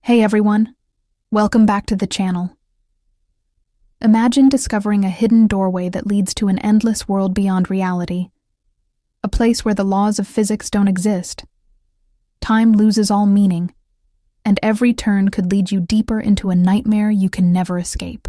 Hey everyone, welcome back to the channel. Imagine discovering a hidden doorway that leads to an endless world beyond reality. A place where the laws of physics don't exist. Time loses all meaning, and every turn could lead you deeper into a nightmare you can never escape.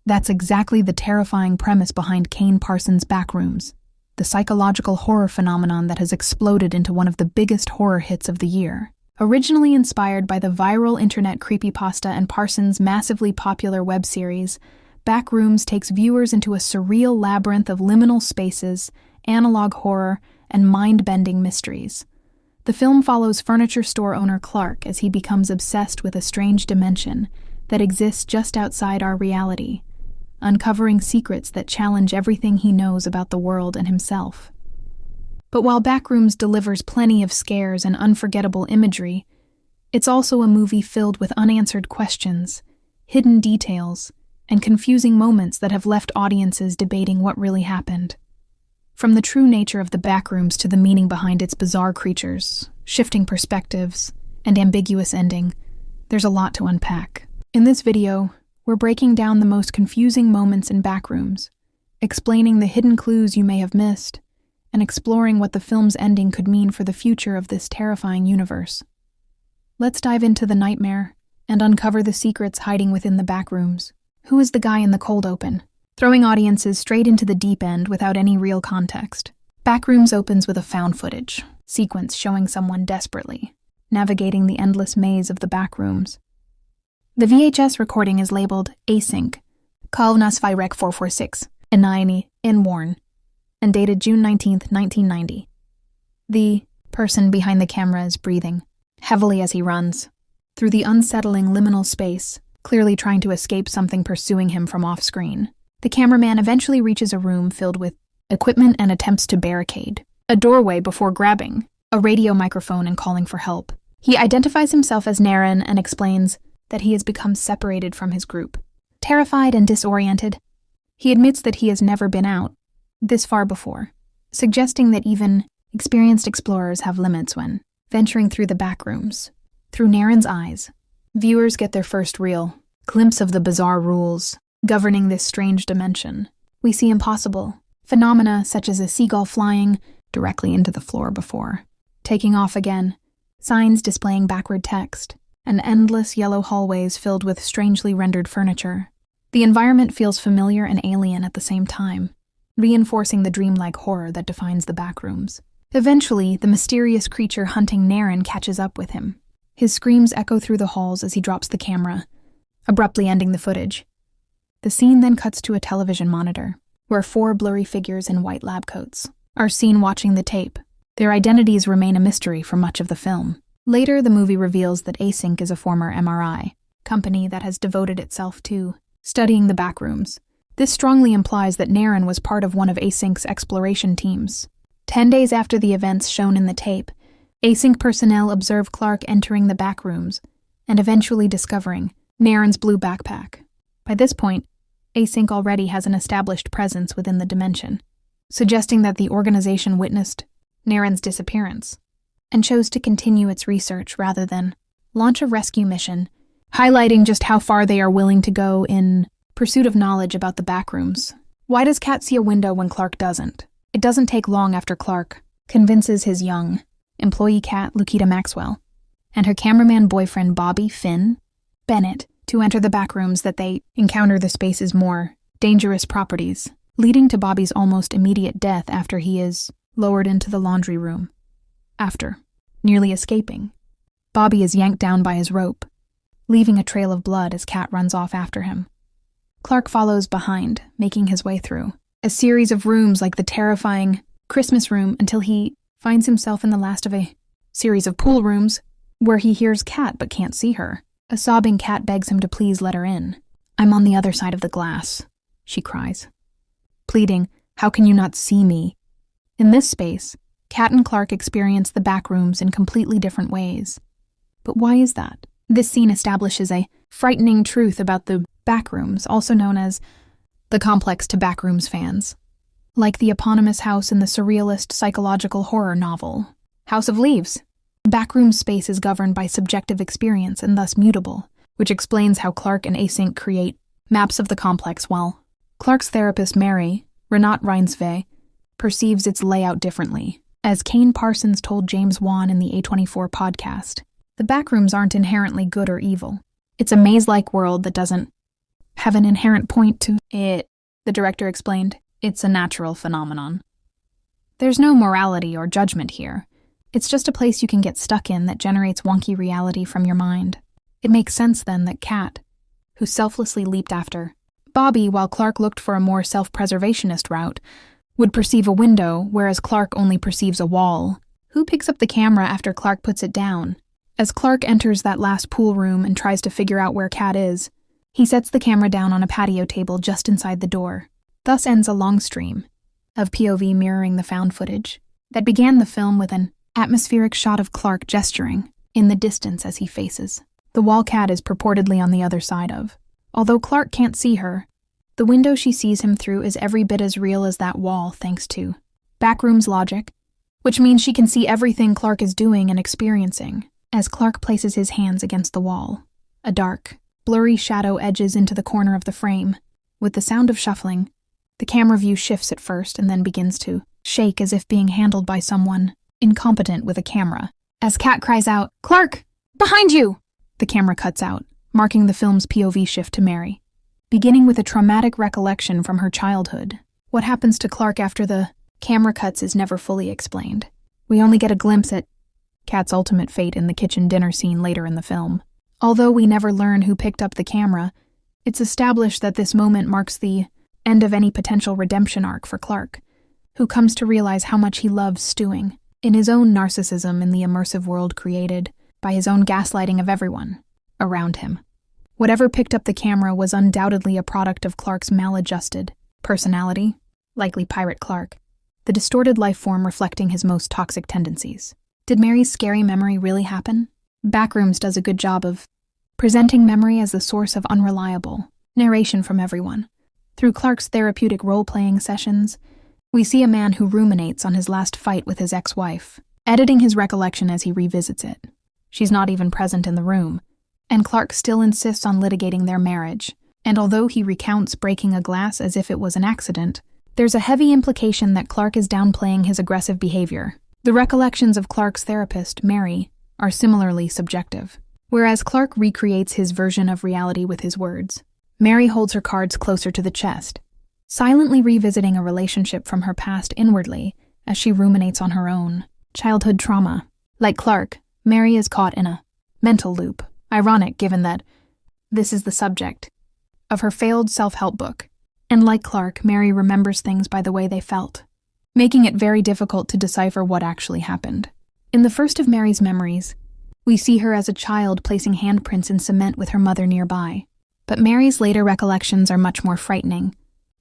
That's exactly the terrifying premise behind Kane Parsons' Backrooms, the psychological horror phenomenon that has exploded into one of the biggest horror hits of the year. Originally inspired by the viral internet creepypasta and Parsons' massively popular web series, Backrooms takes viewers into a surreal labyrinth of liminal spaces, analog horror, and mind-bending mysteries. The film follows furniture store owner Clark as he becomes obsessed with a strange dimension that exists just outside our reality, uncovering secrets that challenge everything he knows about the world and himself. But while Backrooms delivers plenty of scares and unforgettable imagery, it's also a movie filled with unanswered questions, hidden details, and confusing moments that have left audiences debating what really happened. From the true nature of the Backrooms to the meaning behind its bizarre creatures, shifting perspectives, and ambiguous ending, there's a lot to unpack. In this video, we're breaking down the most confusing moments in Backrooms, explaining the hidden clues you may have missed, and exploring what the film's ending could mean for the future of this terrifying universe. Let's dive into the nightmare and uncover the secrets hiding within the Backrooms. Who is the guy in the cold open, throwing audiences straight into the deep end without any real context? Backrooms opens with a found footage sequence showing someone desperately navigating the endless maze of the Backrooms. The VHS recording is labeled Async, Kalvnas Virek 446, Enini, in Warn, and dated June 19, 1990. The person behind the camera is breathing heavily as he runs through the unsettling liminal space, clearly trying to escape something pursuing him from off-screen. The cameraman eventually reaches a room filled with equipment and attempts to barricade a doorway before grabbing a radio microphone and calling for help. He identifies himself as Naren and explains that he has become separated from his group. Terrified and disoriented, he admits that he has never been out this far before, suggesting that even experienced explorers have limits when venturing through the Backrooms. Through Naren's eyes, viewers get their first real glimpse of the bizarre rules governing this strange dimension. We see impossible phenomena such as a seagull flying directly into the floor before taking off again, signs displaying backward text, and endless yellow hallways filled with strangely rendered furniture. The environment feels familiar and alien at the same time, reinforcing the dreamlike horror that defines the Backrooms. Eventually, the mysterious creature hunting Naren catches up with him. His screams echo through the halls as he drops the camera, abruptly ending the footage. The scene then cuts to a television monitor, where four blurry figures in white lab coats are seen watching the tape. Their identities remain a mystery for much of the film. Later, the movie reveals that Async is a former MRI company that has devoted itself to studying the Backrooms. This strongly implies that Naren was part of one of Async's exploration teams. 10 days after the events shown in the tape, Async personnel observe Clark entering the Backrooms and eventually discovering Naren's blue backpack. By this point, Async already has an established presence within the dimension, suggesting that the organization witnessed Naren's disappearance and chose to continue its research rather than launch a rescue mission, highlighting just how far they are willing to go in pursuit of knowledge about the Backrooms. Why does Kat see a window when Clark doesn't? It doesn't take long after Clark convinces his young employee Kat, Lukita Maxwell, and her cameraman boyfriend Bobby Finn Bennett to enter the Backrooms that they encounter the space's more dangerous properties, leading to Bobby's almost immediate death after he is lowered into the laundry room. After nearly escaping, Bobby is yanked down by his rope, leaving a trail of blood as Kat runs off after him. Clark follows behind, making his way through a series of rooms like the terrifying Christmas room until he finds himself in the last of a series of pool rooms where he hears Kat but can't see her. A sobbing Kat begs him to please let her in. "I'm on the other side of the glass," she cries, pleading, "How can you not see me?" In this space, Kat and Clark experience the Backrooms in completely different ways. But why is that? This scene establishes a frightening truth about the Backrooms, also known as the complex to Backrooms fans. Like the eponymous house in the surrealist psychological horror novel, House of Leaves, Backroom space is governed by subjective experience and thus mutable, which explains how Clark and Async create maps of the complex while Clark's therapist Mary, Renate Reinsve, perceives its layout differently. As Kane Parsons told James Wan in the A24 podcast, the backrooms aren't inherently good or evil. It's a maze-like world that doesn't have an inherent point to it, the director explained. It's a natural phenomenon. There's no morality or judgment here. It's just a place you can get stuck in that generates wonky reality from your mind. It makes sense then that Kat, who selflessly leaped after Bobby while Clark looked for a more self-preservationist route, would perceive a window, whereas Clark only perceives a wall. Who picks up the camera after Clark puts it down? As Clark enters that last pool room and tries to figure out where Kat is, he sets the camera down on a patio table just inside the door. Thus ends a long stream of POV mirroring the found footage that began the film with an atmospheric shot of Clark gesturing in the distance as he faces the wall Kat is purportedly on the other side of. Although Clark can't see her, the window she sees him through is every bit as real as that wall thanks to Backrooms logic, which means she can see everything Clark is doing and experiencing. As Clark places his hands against the wall, a dark, blurry shadow edges into the corner of the frame. With the sound of shuffling, the camera view shifts at first and then begins to shake as if being handled by someone incompetent with a camera. As Kat cries out, "Clark! Behind you!" the camera cuts out, marking the film's POV shift to Mary. Beginning with a traumatic recollection from her childhood, what happens to Clark after the camera cuts is never fully explained. We only get a glimpse at Kat's ultimate fate in the kitchen dinner scene later in the film. Although we never learn who picked up the camera, it's established that this moment marks the end of any potential redemption arc for Clark, who comes to realize how much he loves stewing in his own narcissism in the immersive world created by his own gaslighting of everyone around him. Whatever picked up the camera was undoubtedly a product of Clark's maladjusted personality, likely Pirate Clark, the distorted life form reflecting his most toxic tendencies. Did Mary's scary memory really happen? Backrooms does a good job of presenting memory as the source of unreliable narration from everyone. Through Clark's therapeutic role-playing sessions, we see a man who ruminates on his last fight with his ex-wife, editing his recollection as he revisits it. She's not even present in the room, and Clark still insists on litigating their marriage. And although he recounts breaking a glass as if it was an accident, there's a heavy implication that Clark is downplaying his aggressive behavior. The recollections of Clark's therapist, Mary, are similarly subjective. Whereas Clark recreates his version of reality with his words, Mary holds her cards closer to the chest, silently revisiting a relationship from her past inwardly as she ruminates on her own childhood trauma. Like Clark, Mary is caught in a mental loop, ironic given that this is the subject of her failed self-help book. And like Clark, Mary remembers things by the way they felt, making it very difficult to decipher what actually happened. In the first of Mary's memories, we see her as a child placing handprints in cement with her mother nearby. But Mary's later recollections are much more frightening,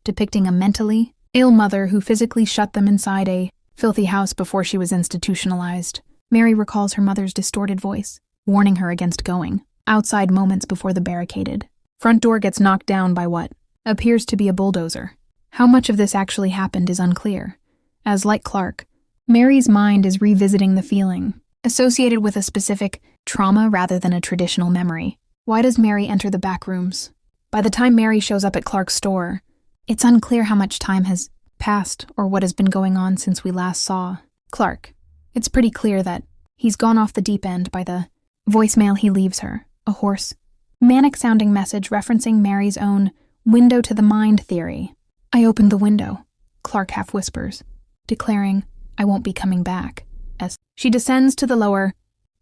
depicting a mentally ill mother who physically shut them inside a filthy house before she was institutionalized. Mary recalls her mother's distorted voice, warning her against going outside moments before the barricaded front door gets knocked down by what appears to be a bulldozer. How much of this actually happened is unclear, as like Clark, Mary's mind is revisiting the feeling, associated with a specific trauma rather than a traditional memory. Why does Mary enter the back rooms? By the time Mary shows up at Clark's store, it's unclear how much time has passed or what has been going on since we last saw Clark. It's pretty clear that he's gone off the deep end by the voicemail he leaves her, a hoarse, manic-sounding message referencing Mary's own window to the mind theory. "I opened the window," Clark half whispers, declaring, "I won't be coming back," as she descends to the lower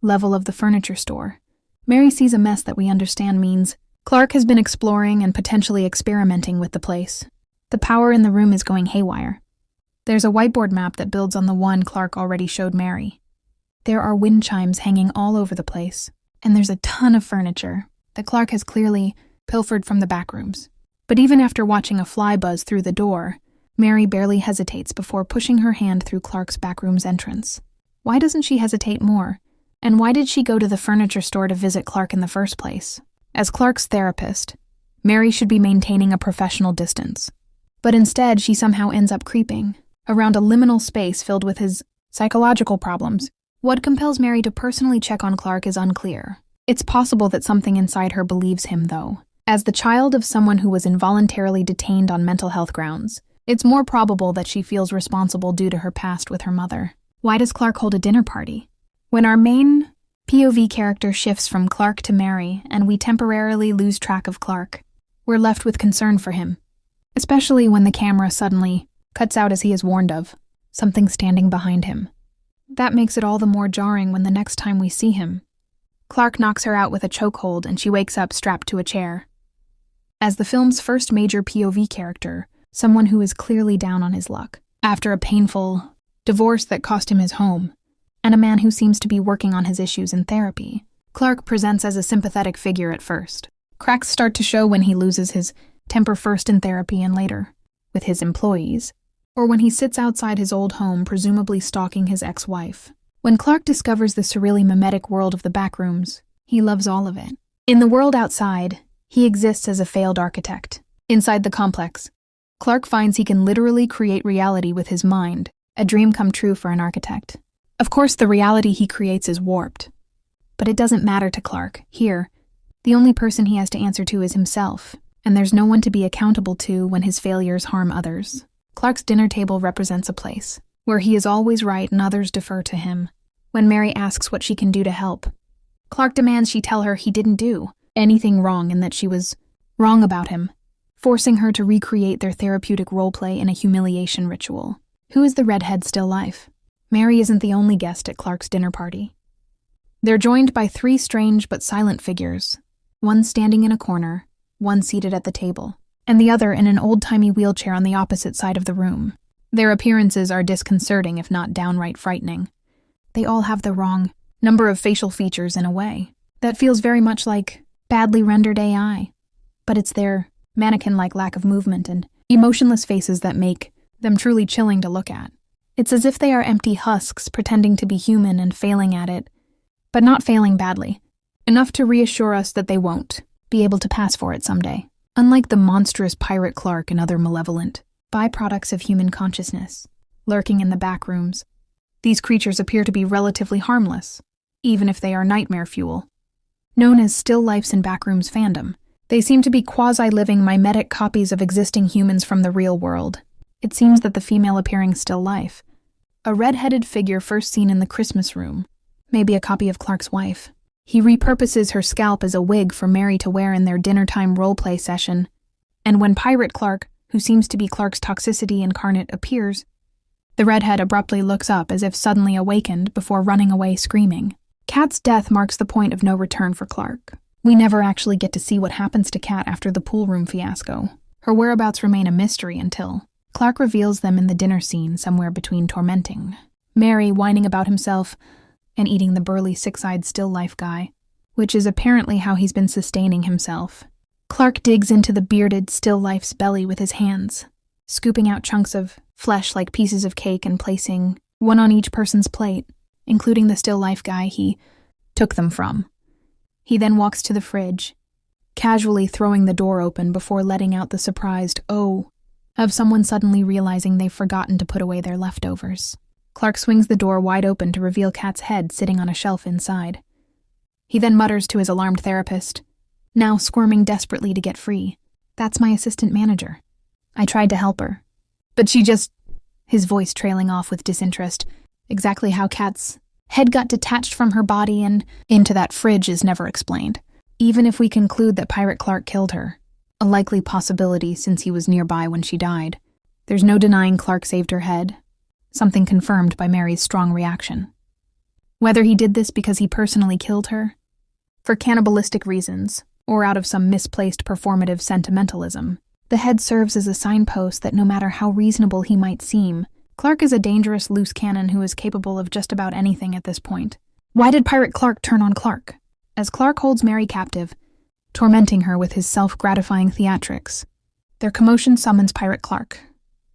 level of the furniture store. Mary sees a mess that we understand means Clark has been exploring and potentially experimenting with the place. The power in the room is going haywire. There's a whiteboard map that builds on the one Clark already showed Mary. There are wind chimes hanging all over the place, and there's a ton of furniture that Clark has clearly pilfered from the back rooms. But even after watching a fly buzz through the door, Mary barely hesitates before pushing her hand through Clark's backroom's entrance. Why doesn't she hesitate more? And why did she go to the furniture store to visit Clark in the first place? As Clark's therapist, Mary should be maintaining a professional distance. But instead, she somehow ends up creeping around a liminal space filled with his psychological problems, What compels Mary to personally check on Clark is unclear. It's possible that something inside her believes him, though. As the child of someone who was involuntarily detained on mental health grounds, it's more probable that she feels responsible due to her past with her mother. Why does Clark hold a dinner party? When our main POV character shifts from Clark to Mary and we temporarily lose track of Clark, we're left with concern for him, especially when the camera suddenly cuts out as he is warned of something standing behind him. That makes it all the more jarring when the next time we see him, Clark knocks her out with a chokehold and she wakes up strapped to a chair. As the film's first major POV character, someone who is clearly down on his luck, after a painful divorce that cost him his home, and a man who seems to be working on his issues in therapy, Clark presents as a sympathetic figure at first. Cracks start to show when he loses his temper first in therapy and later with his employees, or when he sits outside his old home presumably stalking his ex-wife. When Clark discovers the surreally mimetic world of the Backrooms, he loves all of it. In the world outside, he exists as a failed architect. Inside the complex, Clark finds he can literally create reality with his mind, a dream come true for an architect. Of course, the reality he creates is warped. But it doesn't matter to Clark. Here, the only person he has to answer to is himself, and there's no one to be accountable to when his failures harm others. Clark's dinner table represents a place where he is always right and others defer to him. When Mary asks what she can do to help, Clark demands she tell her he didn't do anything wrong and that she was wrong about him, forcing her to recreate their therapeutic roleplay in a humiliation ritual. Who is the redhead still life? Mary isn't the only guest at Clark's dinner party. They're joined by three strange but silent figures, one standing in a corner, one seated at the table, and the other in an old-timey wheelchair on the opposite side of the room. Their appearances are disconcerting, if not downright frightening. They all have the wrong number of facial features in a way that feels very much like badly rendered AI, but it's their mannequin-like lack of movement and emotionless faces that make them truly chilling to look at. It's as if they are empty husks pretending to be human and failing at it, but not failing badly, enough to reassure us that they won't be able to pass for it someday. Unlike the monstrous pirate Clark and other malevolent byproducts of human consciousness lurking in the Backrooms, these creatures appear to be relatively harmless, even if they are nightmare fuel. Known as still lifes in Backrooms fandom, they seem to be quasi-living mimetic copies of existing humans from the real world. It seems that the female-appearing still life, a red-headed figure first seen in the Christmas room, may be a copy of Clark's wife. He repurposes her scalp as a wig for Mary to wear in their dinner-time roleplay session, and when Pirate Clark, who seems to be Clark's toxicity incarnate, appears, the redhead abruptly looks up as if suddenly awakened before running away screaming. Kat's death marks the point of no return for Clark. We never actually get to see what happens to Kat after the pool room fiasco. Her whereabouts remain a mystery until Clark reveals them in the dinner scene somewhere between tormenting Mary whining about himself and eating the burly six-eyed still life guy, which is apparently how he's been sustaining himself. Clark digs into the bearded still life's belly with his hands, scooping out chunks of flesh like pieces of cake and placing one on each person's plate, including the still life guy he took them from. He then walks to the fridge, casually throwing the door open before letting out the surprised "oh" of someone suddenly realizing they've forgotten to put away their leftovers. Clark swings the door wide open to reveal Kat's head sitting on a shelf inside. He then mutters to his alarmed therapist, now squirming desperately to get free, "That's my assistant manager. I tried to help her, but she just..." His voice trailing off with disinterest. Exactly how Kat's head got detached from her body and into that fridge is never explained. Even if we conclude that Pirate Clark killed her, a likely possibility since he was nearby when she died, there's no denying Clark saved her head, something confirmed by Mary's strong reaction. Whether he did this because he personally killed her, for cannibalistic reasons, or out of some misplaced performative sentimentalism, the head serves as a signpost that no matter how reasonable he might seem, Clark is a dangerous loose cannon who is capable of just about anything at this point. Why did Pirate Clark turn on Clark? As Clark holds Mary captive, tormenting her with his self-gratifying theatrics, their commotion summons Pirate Clark.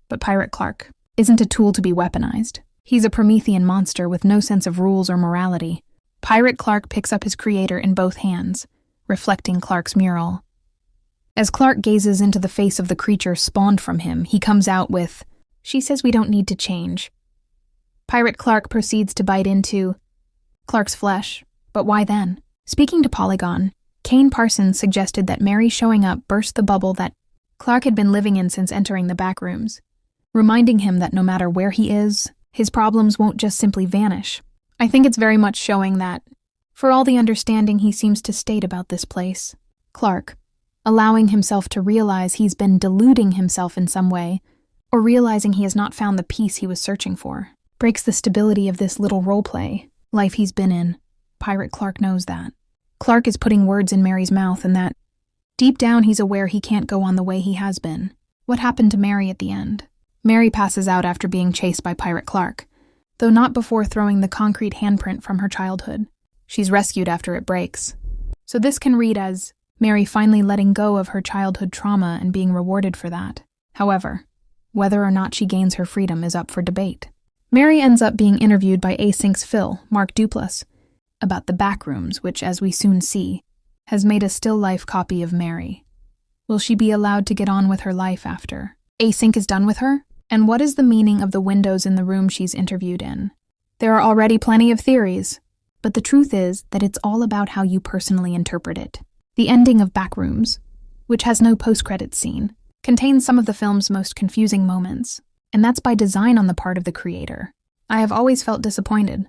But Pirate Clark isn't a tool to be weaponized. He's a Promethean monster with no sense of rules or morality. Pirate Clark picks up his creator in both hands, reflecting Clark's mural. As Clark gazes into the face of the creature spawned from him, he comes out with, "She says we don't need to change." Pirate Clark proceeds to bite into Clark's flesh, but why then? Speaking to Polygon, Kane Parsons suggested that Mary showing up burst the bubble that Clark had been living in since entering the Backrooms, reminding him that no matter where he is, his problems won't just simply vanish. I think it's very much showing that, for all the understanding he seems to state about this place, Clark, allowing himself to realize he's been deluding himself in some way, or realizing he has not found the peace he was searching for, breaks the stability of this little roleplay life he's been in. Pirate Clark knows that. Clark is putting words in Mary's mouth, and that, deep down, he's aware he can't go on the way he has been. What happened to Mary at the end? Mary passes out after being chased by Pirate Clark, though not before throwing the concrete handprint from her childhood. She's rescued after it breaks. So this can read as Mary finally letting go of her childhood trauma and being rewarded for that. However, whether or not she gains her freedom is up for debate. Mary ends up being interviewed by Async's Phil, Mark Duplass, about the Backrooms, which, as we soon see, has made a still-life copy of Mary. Will she be allowed to get on with her life after Async is done with her? And what is the meaning of the windows in the room she's interviewed in? There are already plenty of theories, but the truth is that it's all about how you personally interpret it. The ending of Backrooms, which has no post-credits scene, contains some of the film's most confusing moments, and that's by design on the part of the creator. I have always felt disappointed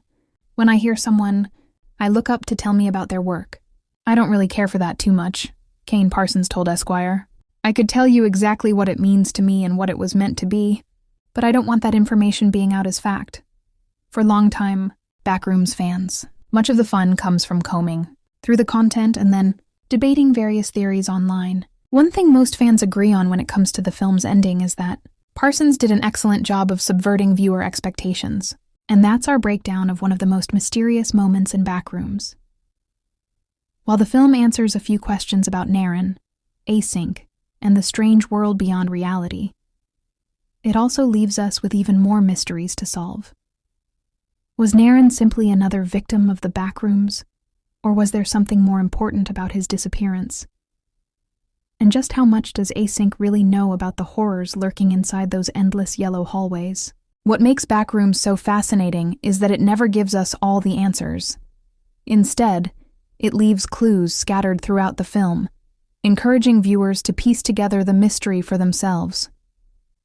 when I hear someone I look up to tell me about their work. I don't really care for that too much, Kane Parsons told Esquire. I could tell you exactly what it means to me and what it was meant to be, but I don't want that information being out as fact. For longtime Backrooms fans, much of the fun comes from combing through the content and then debating various theories online. One thing most fans agree on when it comes to the film's ending is that Parsons did an excellent job of subverting viewer expectations. And that's our breakdown of one of the most mysterious moments in Backrooms. While the film answers a few questions about Naren, Async, and the strange world beyond reality, it also leaves us with even more mysteries to solve. Was Naren simply another victim of the Backrooms, or was there something more important about his disappearance? And just how much does Async really know about the horrors lurking inside those endless yellow hallways? What makes Backrooms so fascinating is that it never gives us all the answers. Instead, it leaves clues scattered throughout the film, encouraging viewers to piece together the mystery for themselves.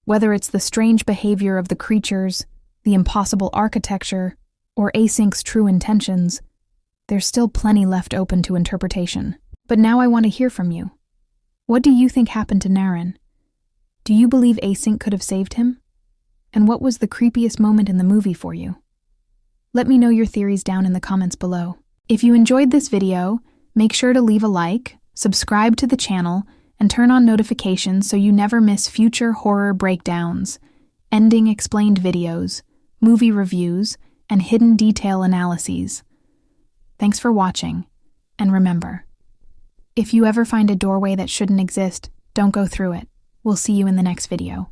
Whether it's the strange behavior of the creatures, the impossible architecture, or Async's true intentions, there's still plenty left open to interpretation. But now I want to hear from you. What do you think happened to Naren? Do you believe Async could have saved him? And what was the creepiest moment in the movie for you? Let me know your theories down in the comments below. If you enjoyed this video, make sure to leave a like, subscribe to the channel, and turn on notifications so you never miss future horror breakdowns, ending explained videos, movie reviews, and hidden detail analyses. Thanks for watching, and remember, if you ever find a doorway that shouldn't exist, don't go through it. We'll see you in the next video.